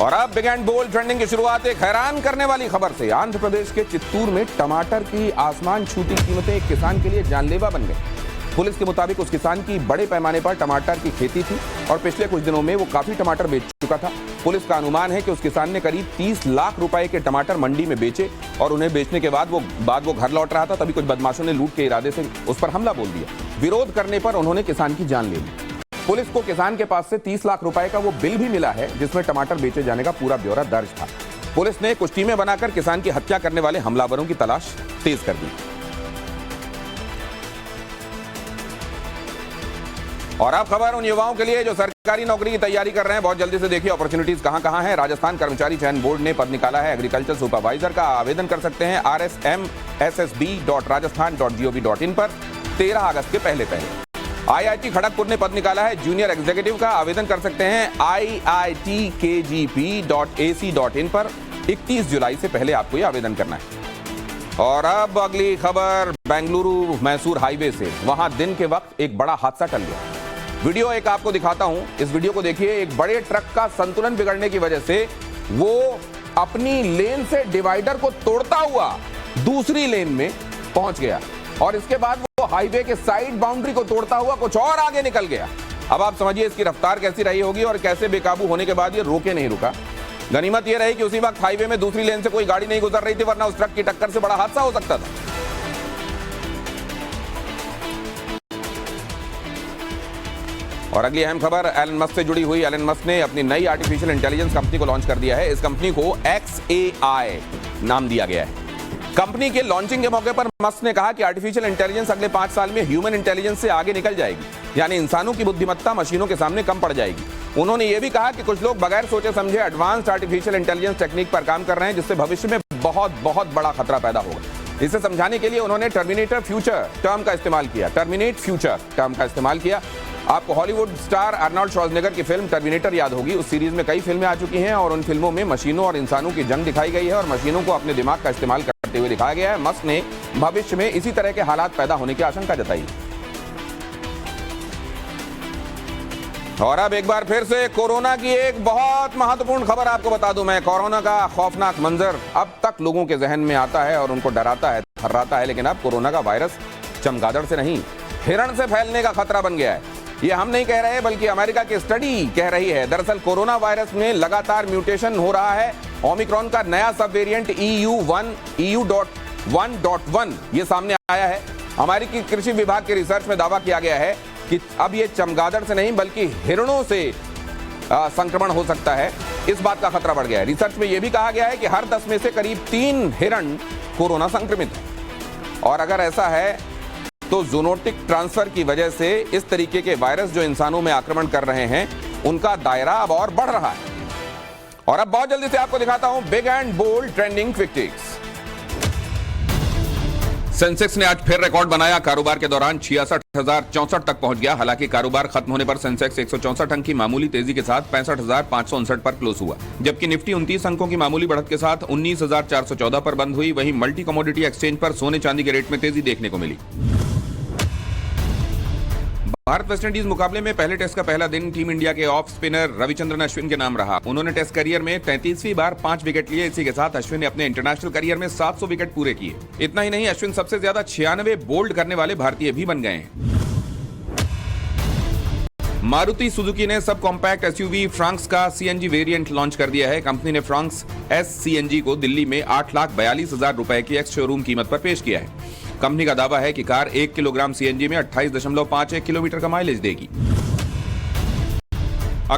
और अब big and bold trending की शुरुआत एक हैरान करने वाली खबर से। आंध्र प्रदेश के चित्तूर में टमाटर की आसमान छूती कीमतें एक किसान के लिए जानलेवा बन गई। पुलिस के मुताबिक उस किसान की बड़े पैमाने पर टमाटर की खेती थी और पिछले कुछ दिनों में वो काफी टमाटर बेच चुका था। पुलिस का अनुमान है कि उस किसान ने करीब 30 लाख रुपए के टमाटर मंडी में बेचे और उन्हें बेचने के बाद वो घर लौट रहा था, तभी कुछ बदमाशों ने लूट के इरादे से उस पर हमला बोल दिया। विरोध करने पर उन्होंने किसान की जान ले ली। पुलिस को किसान के पास से 30 लाख रुपए का वो बिल भी मिला है जिसमें टमाटर बेचे जाने का पूरा ब्यौरा दर्ज था। पुलिस ने कुछ टीमें बनाकर किसान की हत्या करने वाले हमलावरों की तलाश तेज कर दी। और अब खबर उन युवाओं के लिए जो सरकारी नौकरी की तैयारी कर रहे हैं। बहुत जल्दी से देखिए अपॉर्चुनिटीज कहां है। राजस्थान कर्मचारी चयन बोर्ड ने पद निकाला है एग्रीकल्चर सुपरवाइजर का। आवेदन कर सकते हैं rsmssb.rajasthan.gov.in पर 13 अगस्त के पहले। IIT खड़गपुर ने पद निकाला है जूनियर एग्जीक्यूटिव का। आवेदन कर सकते हैं iitkgp.ac.in पर। 31 जुलाई से पहले आपको यह आवेदन करना है। और अब अगली खबर बेंगलुरु मैसूर हाईवे से। वहां दिन के वक्त एक बड़ा हादसा टल गया। वीडियो एक आपको दिखाता हूं, इस वीडियो को देखिए। एक बड़े ट्रक का संतुलन बिगड़ने की वजह से वो अपनी लेन से डिवाइडर को तोड़ता हुआ दूसरी लेन में पहुंच गया और इसके बाद वो हाईवे के साइड बाउंड्री को तोड़ता हुआ कुछ और आगे निकल गया। अब आप समझिए इसकी रफ्तार कैसी रही होगी और कैसे बेकाबू होने के बाद ये रोके नहीं रुका। गनीमत यह रही कि उसी वक्त हाईवे में दूसरी लेन से कोई गाड़ी नहीं गुजर रही थी, वरना उस ट्रक की टक्कर से बड़ा हादसा हो सकता था। और अगली अहम खबर एलन मस्क से जुड़ी हुई। एलन मस्क ने अपनी नई आर्टिफिशियल इंटेलिजेंस कंपनी को लॉन्च कर दिया है। इस कंपनी को XAI नाम दिया गया है। कंपनी के लॉन्चिंग के मौके पर मस्क ने कहा कि आर्टिफिशियल इंटेलिजेंस अगले 5 साल में ह्यूमन इंटेलिजेंस से आगे निकल जाएगी, यानी इंसानों की बुद्धिमत्ता मशीनों के सामने कम पड़ जाएगी। उन्होंने यह भी कहा कि कुछ लोग बगैर सोचे समझे एडवांस्ड आर्टिफिशियल इंटेलिजेंस टेक्निक पर काम कर रहे हैं, जिससे भविष्य में बहुत बड़ा खतरा पैदा होगा। इसे समझाने के लिए उन्होंने टर्मिनेटर फ्यूचर टर्म का इस्तेमाल किया। टर्मिनेट फ्यूचर टर्म का इस्तेमाल किया। आपको हॉलीवुड स्टार अर्नोल्ड श्वार्ज़नेगर की फिल्म टर्मिनेटर याद होगी। उस सीरीज में कई फिल्में आ चुकी हैं और उन फिल्मों में मशीनों और इंसानों की जंग दिखाई गई है और मशीनों को अपने दिमाग का इस्तेमाल करते हुए दिखाया गया है। मस्क ने भविष्य में इसी तरह के हालात पैदा होने की आशंका जताई। और अब एक बार फिर से कोरोना की एक बहुत महत्वपूर्ण खबर आपको बता दूं मैं। कोरोना का खौफनाक मंजर अब तक लोगों के जहन में आता है और उनको डराता है, थर्राता है, लेकिन अब कोरोना का वायरस चमगादड़ से नहीं, हिरण से फैलने का खतरा बन गया है। ये हम नहीं कह रहे बल्कि अमेरिका की स्टडी कह रही है। दरअसल कोरोना वायरस में लगातार म्यूटेशन हो रहा है। ओमिक्रॉन का नया सब वेरिएंट EU.1 ये सामने आया है। अमेरिकी कृषि विभाग के रिसर्च में दावा किया गया है कि अब ये चमगादड़ से नहीं बल्कि हिरणों से संक्रमण हो सकता है। इस बात का खतरा बढ़ गया है। रिसर्च में यह भी कहा गया है कि हर 10 में से करीब 3 हिरण कोरोना संक्रमित है। और अगर ऐसा है तो जूनोटिक ट्रांसफर की वजह से इस तरीके के वायरस जो इंसानों में आक्रमण कर रहे हैं उनका दायरा अब और बढ़ रहा है। और अब बहुत जल्दी से आपको दिखाता हूं big and bold trending quick tips. Sensex ने आज फिर रिकॉर्ड बनाया। कारोबार के दौरान 66,064 तक पहुंच गया। हालांकि कारोबार खत्म होने पर सेंसेक्स 164 अंक की मामूली तेजी के साथ 65,559 पर क्लोज हुआ, जबकि निफ्टी 29 अंकों की मामूली बढ़त के साथ 19,414 पर बंद हुई। वहीं मल्टी कमोडिटी एक्सचेंज पर सोने चांदी के रेट में तेजी देखने को मिली। भारत वेस्टइंडीज मुकाबले में पहले टेस्ट का पहला दिन टीम इंडिया के ऑफ स्पिनर रविचंद्रन अश्विन के नाम रहा। उन्होंने टेस्ट करियर में 33वीं बार 5 विकेट लिए। इसी के साथ अश्विन ने अपने इंटरनेशनल करियर में 700 विकेट पूरे किए। इतना ही नहीं, अश्विन सबसे ज्यादा 96 बोल्ड करने वाले भारतीय भी बन गए हैं। मारुति सुजुकी ने सब कॉम्पैक्ट एसयूवी फ्रांक्स का सीएनजी वेरिएंट लॉन्च कर दिया है। कंपनी ने फ्रांक्स एस सीएनजी को दिल्ली में 8,42,000 रुपए की एक्स शोरूम कीमत पर पेश किया है। कंपनी का दावा है कि कार 1 किलोग्राम सीएनजी में 28.51 किलोमीटर का माइलेज देगी।